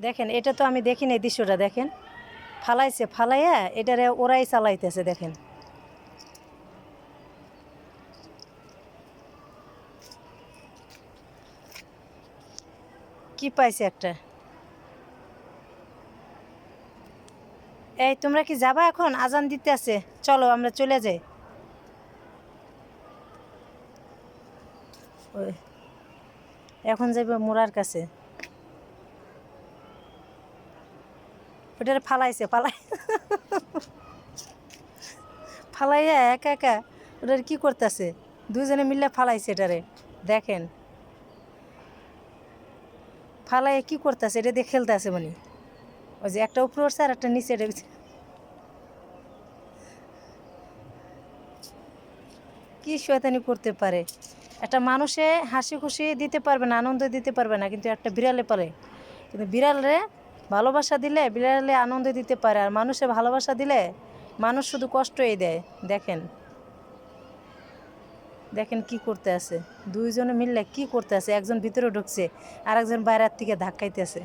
দেখেন এটা তো আমি দেখিনি, এই দৃশ্যটা দেখেন, ফালাইছে, ফালাইয়া এটারে ওরাই চালাইতেছে। দেখেন কি পাইছে একটা। এই তোমরা কি যাবা এখন? আজান দিতে আছে, চলো আমরা চলে যাই। ওই এখন যাইব মোড়ার কাছে। ওটারে ফালাইছে, ফালাইয়া একা একা ওটারে কি করতেছে, দুজনে মিলে ফালাইছে এটারে। দেখেন ফালাইয়া কি করতেছে, এটা দিয়ে খেলতে আছে মানে। ওই যে একটা উপরে উঠছে আর একটা নিচে। এটা কি শয়তানি করতে পারে। একটা মানুষে হাসি খুশি দিতে পারবে না, আনন্দ দিতে পারবে না, কিন্তু একটা বিড়ালে পারে। কিন্তু বিড়ালে ভালোবাসা দিলে বিড়ালে আনন্দ দিতে পারে, আর মানুষে ভালোবাসা দিলে মানুষ শুধু কষ্টই দেয়। দেখেন দেখেন কি করতে আছে, দুইজনে মিললে কি করতে আছে। একজন ভিতরে ঢুকছে আর একজন বাইরের থেকে ধাক্কাইতেছে।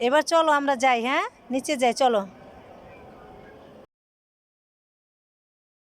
এবার চলো আমরা যাই, হ্যাঁ নিচে যাই, চলো।